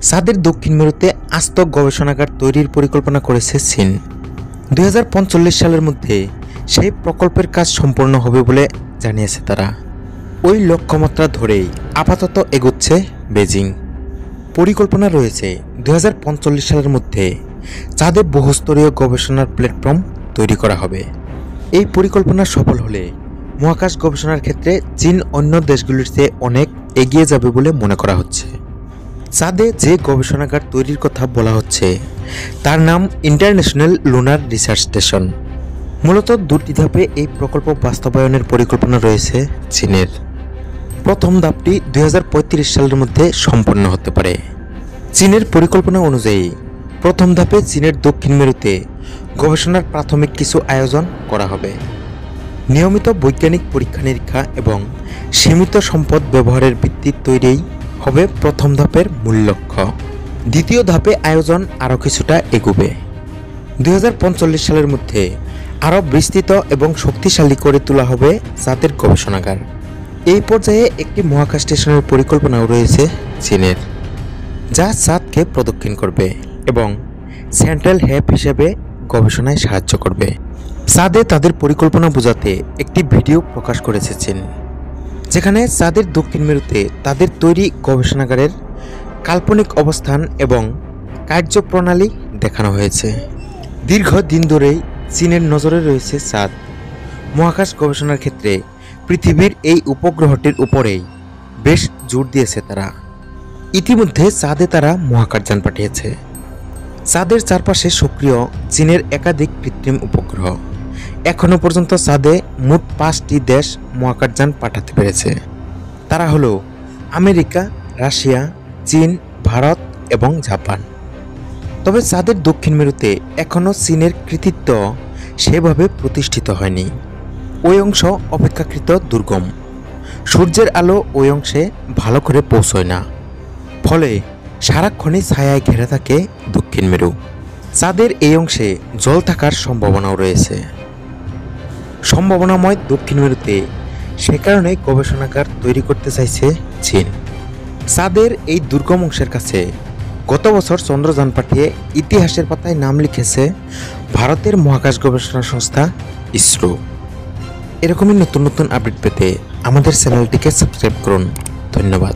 চাঁদের দক্ষিণ মেরুতে আস্ত গবেষণাগার তৈরির পরিকল্পনা করেছে চীন। 2045 সালের মধ্যে সেই প্রকল্পের কাজ সম্পন্ন হবে বলে জানিয়েছে তারা। ওই লক্ষ্যমাত্রা ধরেই আপাতত এগোচ্ছে বেজিং। পরিকল্পনা রয়েছে 2045 সালের মধ্যে চাঁদে বহুস্তরীয় গবেষণার প্ল্যাটফর্ম তৈরি করা হবে। এই পরিকল্পনা সফল হলে মহাকাশ গবেষণার ক্ষেত্রে চীন অন্য দেশগুলির চেয়ে অনেক এগিয়ে যাবে বলে মনে করা হচ্ছে। চাঁদে যে গবেষণাগার তৈরির কথা বলা হচ্ছে তার নাম ইন্টারন্যাশনাল লুনার রিসার্চ স্টেশন। মূলত দুটি ধাপে এই প্রকল্প বাস্তবায়নের পরিকল্পনা রয়েছে চীনের। প্রথম ধাপটি 2035 সালের মধ্যে সম্পন্ন হতে পারে। চীনের পরিকল্পনা অনুযায়ী প্রথম ধাপে চীনের দক্ষিণ মেরুতে গবেষণার প্রাথমিক কিছু আয়োজন করা হবে। নিয়মিত বৈজ্ঞানিক পরীক্ষা নিরীক্ষা এবং সীমিত সম্পদ ব্যবহারের ভিত্তি তৈরিই হবে প্রথম ধাপের মূল লক্ষ্য। দ্বিতীয় ধাপে আয়োজন আরও কিছুটা এগুবে। 2045 সালের মধ্যে আরও বিস্তৃত এবং শক্তিশালী করে তোলা হবে চাঁদের গবেষণাগার। এই পর্যায়ে একটি মহাকাশ স্টেশনের পরিকল্পনাও রয়েছে চীনের, যা চাঁদকে প্রদক্ষিণ করবে এবং সেন্ট্রাল হ্যাব হিসেবে গবেষণায় সাহায্য করবে। চাঁদে তাদের পরিকল্পনা বোঝাতে একটি ভিডিও প্রকাশ করেছে চীন, যেখানে চাঁদের দক্ষিণ মেরুতে তাদের তৈরি গবেষণাগারের কাল্পনিক অবস্থান এবং কার্যপ্রণালী দেখানো হয়েছে। দীর্ঘদিন ধরেই চীনের নজরে রয়েছে চাঁদ। মহাকাশ গবেষণার ক্ষেত্রে পৃথিবীর এই উপগ্রহটির উপরেই বেশ জোর দিয়েছে তারা। ইতিমধ্যে চাঁদে তারা মহাকাশযান পাঠিয়েছে। চাঁদের চারপাশে সক্রিয় চীনের একাধিক কৃত্রিম উপগ্রহ। এখনও পর্যন্ত চাঁদে মোট 5টি দেশ মহাকাশযান পাঠাতে পেরেছে। তারা হলো আমেরিকা, রাশিয়া, চীন, ভারত এবং জাপান। তবে চাঁদের দক্ষিণ মেরুতে এখনও চীনের কৃতিত্ব সেভাবে প্রতিষ্ঠিত হয়নি। ওই অংশ অপেক্ষাকৃত দুর্গম। সূর্যের আলো ওই অংশে ভালো করে পৌঁছয় না, ফলে সারাক্ষণই ছায়ায় ঘেরা থাকে দক্ষিণ মেরু। চাঁদের এই অংশে জল থাকার সম্ভাবনাও রয়েছে। সম্ভাবনাময় দক্ষিণ মেরুতে সে কারণে গবেষণাগার তৈরি করতে চাইছে চীন। চাঁদের এই দুর্গম অংশের কাছে গত বছর চন্দ্রযান পাঠিয়ে ইতিহাসের পাতায় নাম লিখেছে ভারতের মহাকাশ গবেষণা সংস্থা ইসরো। এরকমই নতুন নতুন আপডেট পেতে আমাদের চ্যানেলটিকে সাবস্ক্রাইব করুন। ধন্যবাদ।